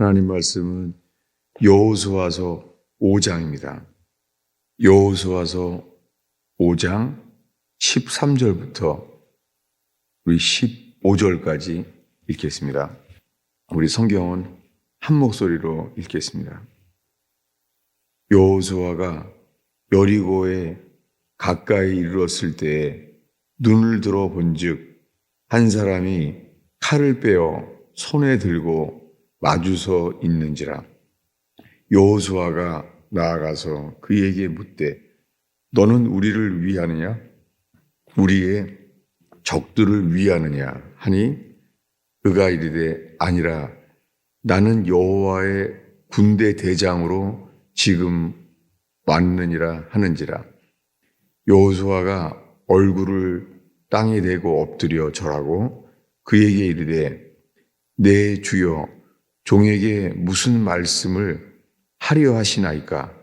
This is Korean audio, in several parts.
하나님 말씀은 여호수아서 5장입니다. 여호수아서 5장 13절부터 우리 15절까지 읽겠습니다. 우리 성경은 한 목소리로 읽겠습니다. 여호수아가 여리고에 가까이 이르렀을 때에 눈을 들어 본즉 한 사람이 칼을 빼어 손에 들고 마주서 있는지라. 여호수아가 나아가서 그에게 묻되 너는 우리를 위하느냐 우리의 적들을 위하느냐 하니 그가 이르되 아니라 나는 여호와의 군대 대장으로 지금 왔느니라 하는지라. 여호수아가 얼굴을 땅에 대고 엎드려 절하고 그에게 이르되 내 주여 종에게 무슨 말씀을 하려 하시나이까.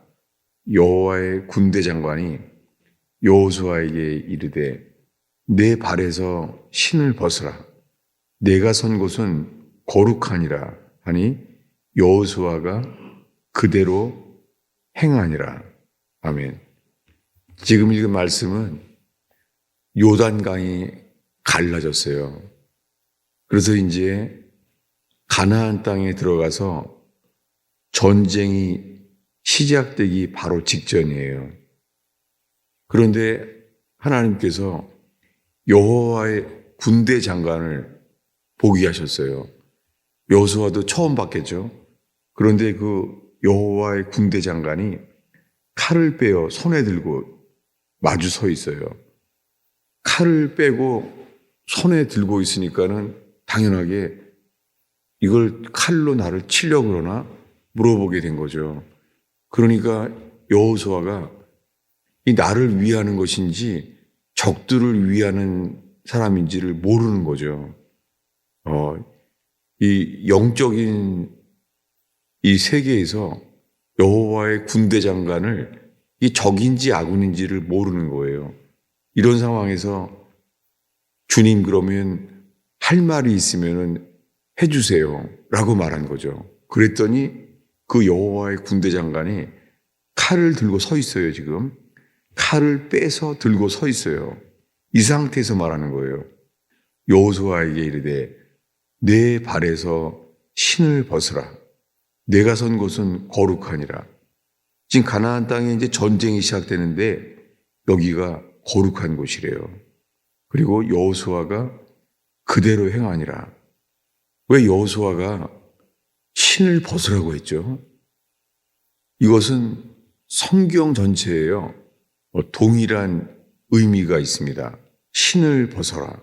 여호와의 군대 장관이 여호수아에게 이르되 내 발에서 신을 벗으라. 내가 선 곳은 거룩하니라 하니 여호수아가 그대로 행하니라. 아멘. 지금 읽은 말씀은 요단강이 갈라졌어요. 그래서 이제 가나안 땅에 들어가서 전쟁이 시작되기 바로 직전이에요. 그런데 하나님께서 여호와의 군대 장관을 보게 하셨어요. 여호수아도 처음 봤겠죠. 그런데 그 여호와의 군대 장관이 칼을 빼어 손에 들고 마주 서 있어요. 칼을 빼고 손에 들고 있으니까는 당연하게 이걸 칼로 나를 치려고 그러나 물어보게 된 거죠. 그러니까 여호수아가 이 나를 위하는 것인지 적들을 위하는 사람인지를 모르는 거죠. 이 영적인 이 세계에서 여호와의 군대 장관을 이 적인지 아군인지를 모르는 거예요. 이런 상황에서 주님 그러면 할 말이 있으면은 해주세요 라고 말한 거죠. 그랬더니 그 여호와의 군대 장관이 칼을 들고 서 있어요. 지금 칼을 빼서 들고 서 있어요. 이 상태에서 말하는 거예요. 여호수아에게 이르되 내 발에서 신을 벗으라. 내가 선 곳은 거룩하니라. 지금 가나안 땅에 이제 전쟁이 시작되는데 여기가 거룩한 곳이래요. 그리고 여호수아가 그대로 행하니라. 왜 여호수아가 신을 벗으라고 했죠? 이것은 성경 전체에요. 동일한 의미가 있습니다. 신을 벗어라.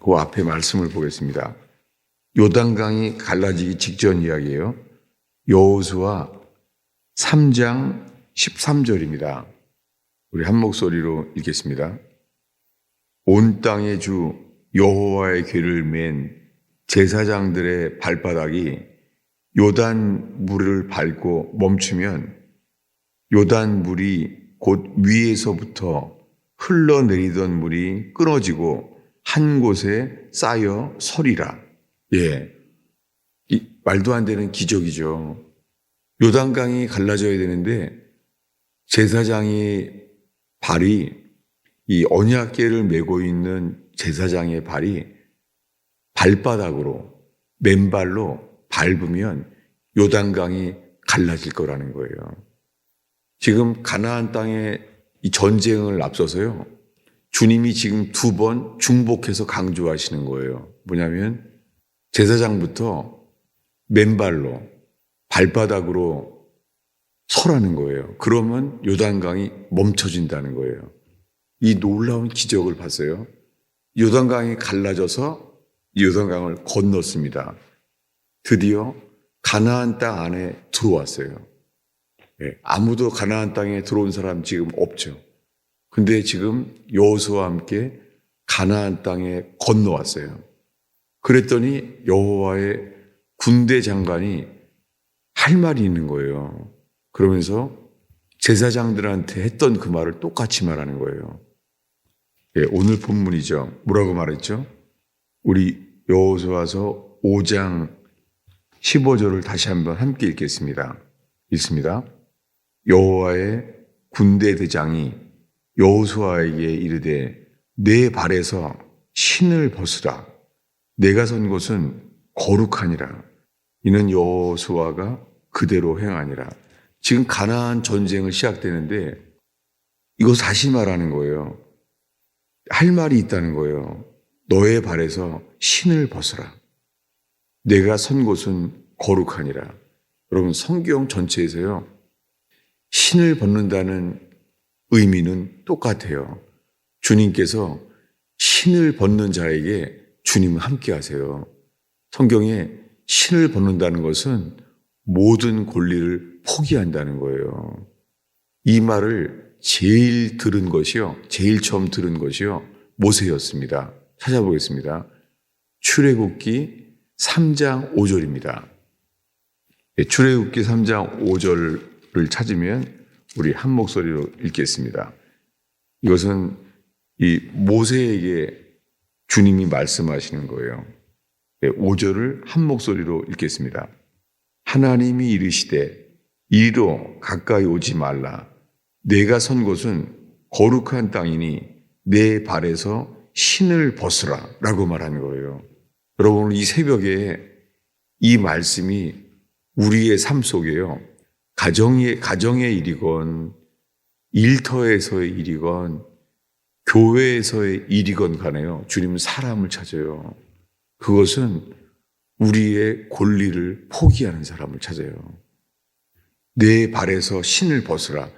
그 앞에 말씀을 보겠습니다. 요단강이 갈라지기 직전 이야기예요. 여호수아 3장 13절입니다. 우리 한 목소리로 읽겠습니다. 온 땅의 주 여호와의 궤를 맨 제사장들의 발바닥이 요단 물을 밟고 멈추면 요단 물이 곧 위에서부터 흘러내리던 물이 끊어지고 한 곳에 쌓여 서리라. 말도 안 되는 기적이죠. 요단강이 갈라져야 되는데 제사장의 발이 이 언약궤를 메고 있는 제사장의 발이 발바닥으로 맨발로 밟으면 요단강이 갈라질 거라는 거예요. 지금 가나안 땅의 이 전쟁을 앞서서요. 주님이 지금 2번 중복해서 강조하시는 거예요. 뭐냐면 제사장부터 맨발로 발바닥으로 서라는 거예요. 그러면 요단강이 멈춰진다는 거예요. 이 놀라운 기적을 봤어요. 요단강이 갈라져서 요단강을 건넜습니다. 드디어 가나안 땅 안에 들어왔어요. 아무도 가나안 땅에 들어온 사람 지금 없죠. 근데 지금 여호수아와 함께 가나안 땅에 건너왔어요. 그랬더니 여호와의 군대 장관이 할 말이 있는 거예요. 그러면서 제사장들한테 했던 그 말을 똑같이 말하는 거예요. 오늘 본문이죠. 뭐라고 말했죠? 우리 여호수아서 5장 15절을 다시 한번 함께 읽겠습니다. 읽습니다. 여호와의 군대 대장이 여호수아에게 이르되 내 발에서 신을 벗으라. 내가 선 곳은 거룩하니라. 이는 여호수아가 그대로 행하니라. 지금 가나안 전쟁을 시작되는데 이거 다시 말하는 거예요. 할 말이 있다는 거예요. 너의 발에서 신을 벗어라. 내가 선 곳은 거룩하니라. 여러분 성경 전체에서요. 신을 벗는다는 의미는 똑같아요. 주님께서 신을 벗는 자에게 주님은 함께 하세요. 성경에 신을 벗는다는 것은 모든 권리를 포기한다는 거예요. 이 말을 제일 처음 들은 것이요. 모세였습니다. 찾아보겠습니다. 출애굽기 3장 5절입니다. 출애굽기 3장 5절을 찾으면 우리 한 목소리로 읽겠습니다. 이것은 이 모세에게 주님이 말씀하시는 거예요. 5절을 한 목소리로 읽겠습니다. 하나님이 이르시되 이리로 가까이 오지 말라. 내가 선 곳은 거룩한 땅이니 내 발에서 신을 벗으라 라고 말하는 거예요. 여러분 이 새벽에 이 말씀이 우리의 삶 속에요. 가정의 일이건 일터에서의 일이건 교회에서의 일이건 간에요. 주님은 사람을 찾아요. 그것은 우리의 권리를 포기하는 사람을 찾아요. 내 발에서 신을 벗으라.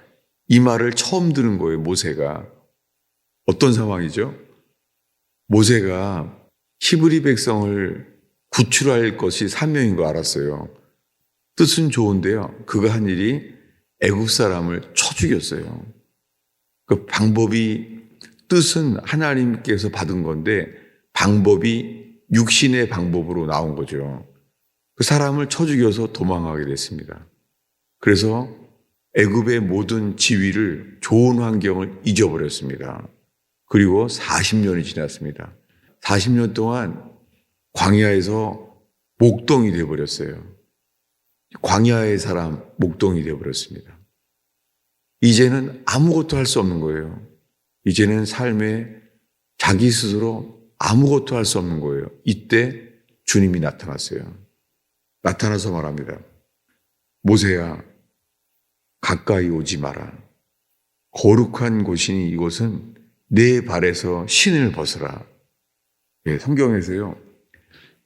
이 말을 처음 들은 거예요. 모세가. 어떤 상황이죠? 모세가 히브리 백성을 구출할 것이 사명인 거 알았어요. 뜻은 좋은데요. 그가 한 일이 애굽 사람을 쳐 죽였어요. 그 방법이 뜻은 하나님께서 받은 건데 방법이 육신의 방법으로 나온 거죠. 그 사람을 쳐 죽여서 도망가게 됐습니다. 그래서 애굽의 모든 지위를 좋은 환경을 잊어버렸습니다. 그리고 40년이 지났습니다. 40년 동안 광야에서 목동이 되어버렸어요. 광야의 사람 목동이 되어버렸습니다. 이제는 아무것도 할 수 없는 거예요. 이제는 삶에 자기 스스로 아무것도 할 수 없는 거예요. 이때 주님이 나타났어요. 나타나서 말합니다. 모세야, 가까이 오지 마라. 거룩한 곳이니 이곳은 내 발에서 신을 벗으라. 네, 성경에서요.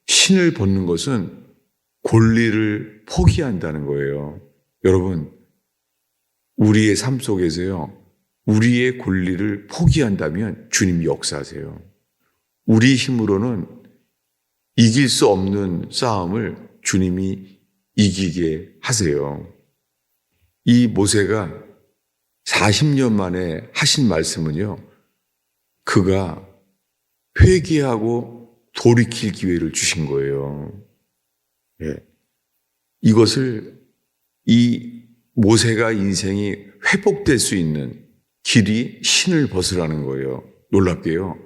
신을 벗는 것은 권리를 포기한다는 거예요. 여러분, 우리의 삶 속에서요. 우리의 권리를 포기한다면 주님이 역사하세요. 우리 힘으로는 이길 수 없는 싸움을 주님이 이기게 하세요. 이 모세가 40년 만에 하신 말씀은요. 그가 회개하고 돌이킬 기회를 주신 거예요. 예. 이것을 이 모세가 인생이 회복될 수 있는 길이 신을 벗으라는 거예요. 놀랍게요.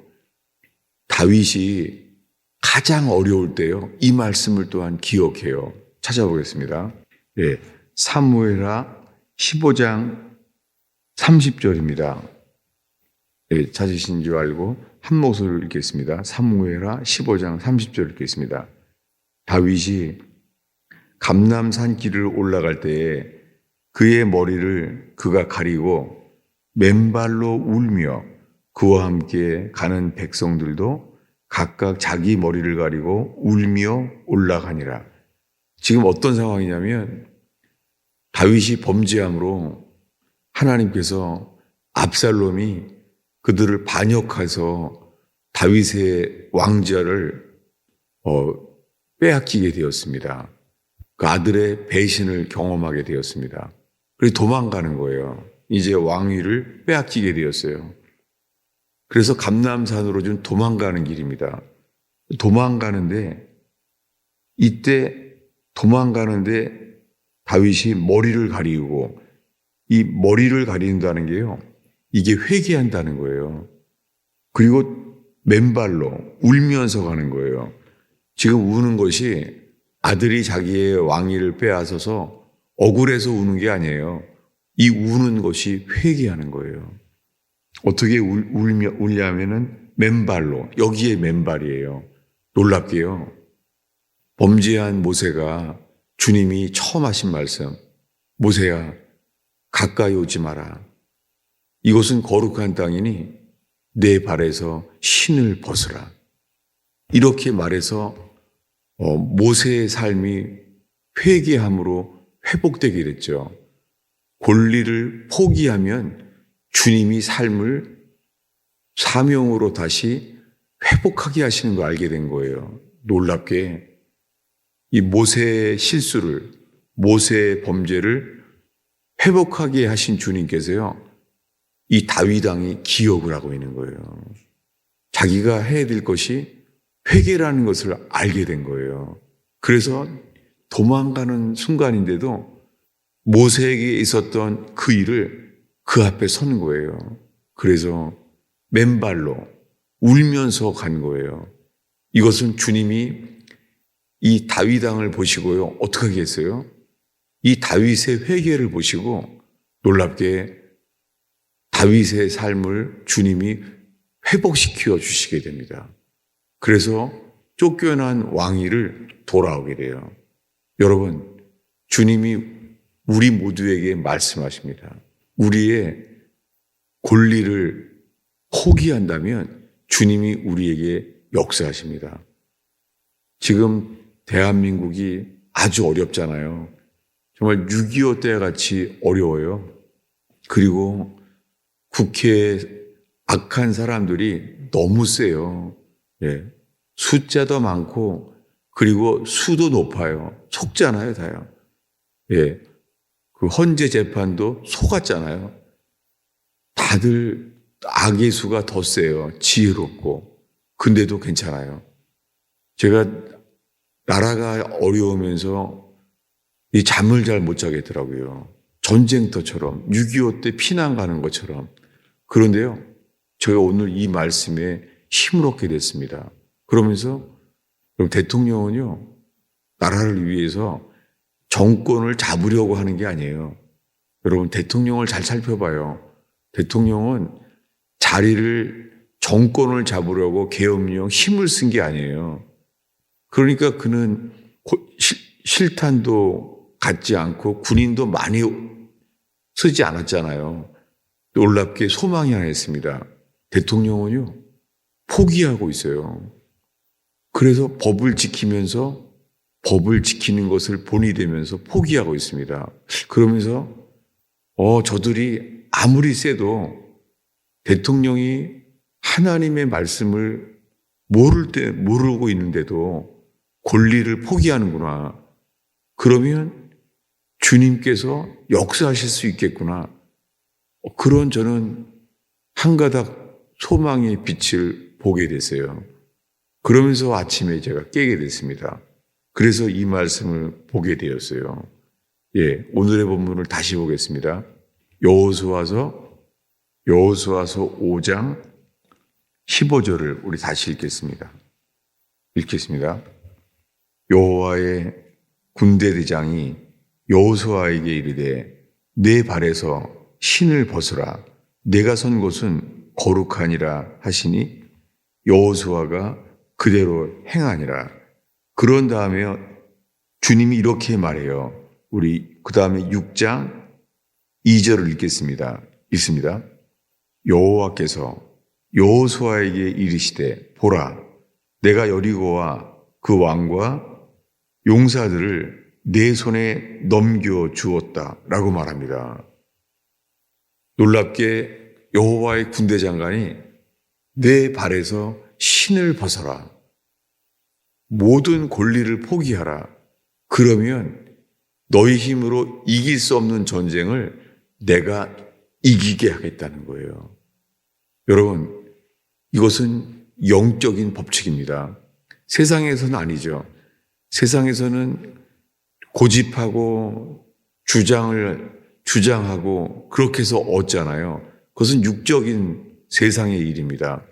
다윗이 가장 어려울 때요. 이 말씀을 또한 기억해요. 찾아보겠습니다. 예. 사무엘하 15장 30절입니다. 예, 찾으신 줄 알고 한 목소리로 읽겠습니다. 사무엘하 15장 30절 읽겠습니다. 다윗이 감람산 길을 올라갈 때에 그의 머리를 그가 가리고 맨발로 울며 그와 함께 가는 백성들도 각각 자기 머리를 가리고 울며 올라가니라. 지금 어떤 상황이냐면 다윗이 범죄함으로 하나님께서 압살롬이 그들을 반역해서 다윗의 왕좌를 빼앗기게 되었습니다. 그 아들의 배신을 경험하게 되었습니다. 그래서 도망가는 거예요. 이제 왕위를 빼앗기게 되었어요. 그래서 감람산으로 좀 도망가는 길입니다. 이때 도망가는데 다윗이 머리를 가리고 이 머리를 가린다는 게요. 이게 회개한다는 거예요. 그리고 맨발로 울면서 가는 거예요. 지금 우는 것이 아들이 자기의 왕위를 빼앗아서 억울해서 우는 게 아니에요. 이 우는 것이 회개하는 거예요. 어떻게 울냐면은 맨발로, 여기에 맨발이에요. 놀랍게요. 범죄한 모세가 주님이 처음 하신 말씀, 모세야 가까이 오지 마라. 이곳은 거룩한 땅이니 내 발에서 신을 벗으라. 이렇게 말해서 모세의 삶이 회개함으로 회복되게 됐죠. 권리를 포기하면 주님이 삶을 사명으로 다시 회복하게 하시는 걸 알게 된 거예요. 놀랍게 이 모세의 실수를, 모세의 범죄를 회복하게 하신 주님께서요, 이 다윗 왕이 기억을 하고 있는 거예요. 자기가 해야 될 것이 회개라는 것을 알게 된 거예요. 그래서 도망가는 순간인데도 모세에게 있었던 그 일을 그 앞에 서는 거예요. 그래서 맨발로 울면서 간 거예요. 이것은 주님이 이 다윗 왕을 보시고요, 어떻게 하겠어요? 이 다윗의 회개를 보시고 놀랍게 다윗의 삶을 주님이 회복시켜 주시게 됩니다. 그래서 쫓겨난 왕위를 돌아오게 돼요. 여러분, 주님이 우리 모두에게 말씀하십니다. 우리의 권리를 포기한다면 주님이 우리에게 역사하십니다. 지금 대한민국이 아주 어렵잖아요. 정말 6.25 때 같이 어려워요. 그리고 국회에 악한 사람들이 너무 세요. 예. 숫자도 많고, 그리고 수도 높아요. 속잖아요, 다요. 예. 그 헌재 재판도 속았잖아요. 다들 악의 수가 더 세요. 지혜롭고. 근데도 괜찮아요. 제가 나라가 어려우면서 이 잠을 잘 못 자겠더라고요. 전쟁터처럼 6.25 때 피난 가는 것처럼. 그런데요, 제가 오늘 이 말씀에 힘을 얻게 됐습니다. 그러면서 대통령은요, 나라를 위해서 정권을 잡으려고 하는 게 아니에요. 여러분, 대통령을 잘 살펴봐요. 대통령은 자리를, 정권을 잡으려고 계엄령 힘을 쓴 게 아니에요. 그러니까 그는 실탄도 갖지 않고 군인도 많이 쓰지 않았잖아요. 놀랍게 소망이 하나 있습니다. 대통령은요, 포기하고 있어요. 그래서 법을 지키면서 법을 지키는 것을 본이 되면서 포기하고 있습니다. 그러면서 저들이 아무리 세도 대통령이 하나님의 말씀을 모르고 있는데도 권리를 포기하는구나. 그러면 주님께서 역사하실 수 있겠구나. 그런 저는 한 가닥 소망의 빛을 보게 됐어요. 그러면서 아침에 제가 깨게 됐습니다. 그래서 이 말씀을 보게 되었어요. 예, 오늘의 본문을 다시 보겠습니다. 여호수아서 5장 15절을 우리 다시 읽겠습니다. 여호와의 군대대장이 여호수아에게 이르되 내 발에서 신을 벗으라. 내가 선 곳은 거룩하니라 하시니 여호수아가 그대로 행하니라. 그런 다음에 주님이 이렇게 말해요. 우리 그 다음에 6장 2절을 읽습니다. 여호와께서 여호수아에게 이르시되 보라, 내가 여리고와 그 왕과 용사들을 내 손에 넘겨 주었다 라고 말합니다. 놀랍게 여호와의 군대 장관이 내 발에서 신을 벗어라. 모든 권리를 포기하라. 그러면 너희 힘으로 이길 수 없는 전쟁을 내가 이기게 하겠다는 거예요. 여러분, 이것은 영적인 법칙입니다. 세상에서는 아니죠. 세상에서는 고집하고 주장하고 그렇게 해서 얻잖아요. 그것은 육적인 세상의 일입니다.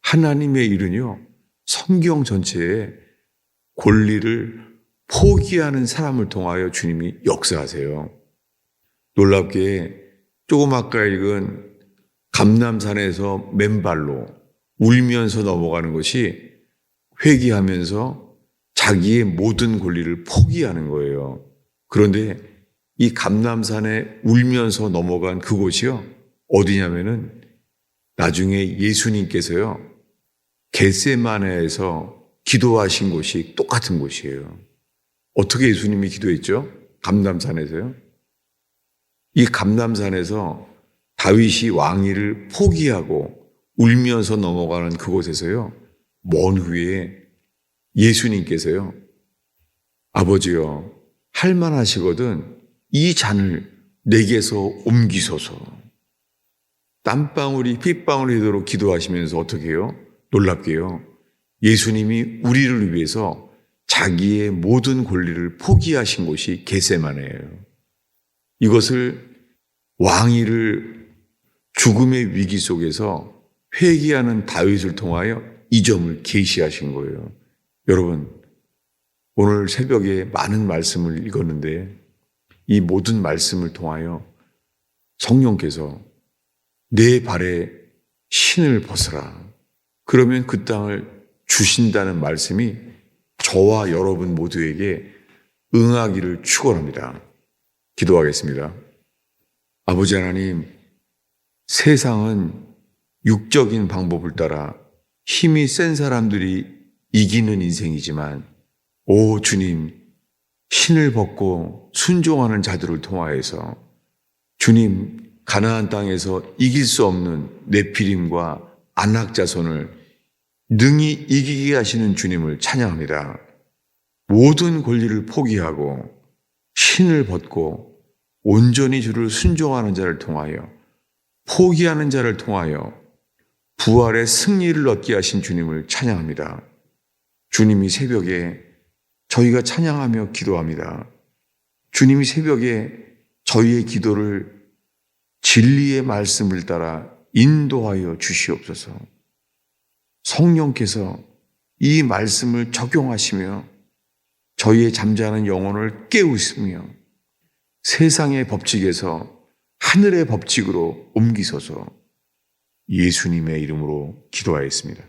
하나님의 일은요, 성경 전체에 권리를 포기하는 사람을 통하여 주님이 역사하세요. 놀랍게 조금 아까 읽은 감람산에서 맨발로 울면서 넘어가는 것이 회개하면서 자기의 모든 권리를 포기하는 거예요. 그런데 이 감람산에 울면서 넘어간 그곳이요, 어디냐면은 나중에 예수님께서요 겟세마네에서 기도하신 곳이 똑같은 곳이에요. 어떻게 예수님이 기도했죠? 감람산에서요. 이 감람산에서 다윗이 왕위를 포기하고 울면서 넘어가는 그곳에서요, 먼 후에 예수님께서요, 아버지여 할만하시거든 이 잔을 내게서 옮기소서. 땀방울이 핏방울이 되도록 기도하시면서 어떻게 해요? 놀랍게요, 예수님이 우리를 위해서 자기의 모든 권리를 포기하신 곳이 겟세마네예요. 이것을 왕위를 죽음의 위기 속에서 회개하는 다윗을 통하여 이 점을 계시하신 거예요. 여러분, 오늘 새벽에 많은 말씀을 읽었는데 이 모든 말씀을 통하여 성령께서 내 발에 신을 벗어라, 그러면 그 땅을 주신다는 말씀이 저와 여러분 모두에게 응하기를 축원합니다. 기도하겠습니다. 아버지 하나님, 세상은 육적인 방법을 따라 힘이 센 사람들이 이기는 인생이지만, 오 주님, 신을 벗고 순종하는 자들을 통하여서 주님, 가나안 땅에서 이길 수 없는 네피림과 안악 자손을 능히 이기게 하시는 주님을 찬양합니다. 모든 권리를 포기하고 신을 벗고 온전히 주를 순종하는 자를 통하여, 포기하는 자를 통하여 부활의 승리를 얻게 하신 주님을 찬양합니다. 주님이 새벽에 저희가 찬양하며 기도합니다. 주님이 새벽에 저희의 기도를 진리의 말씀을 따라 인도하여 주시옵소서. 성령께서 이 말씀을 적용하시며 저희의 잠자는 영혼을 깨우시며 세상의 법칙에서 하늘의 법칙으로 옮기소서. 예수님의 이름으로 기도하였습니다.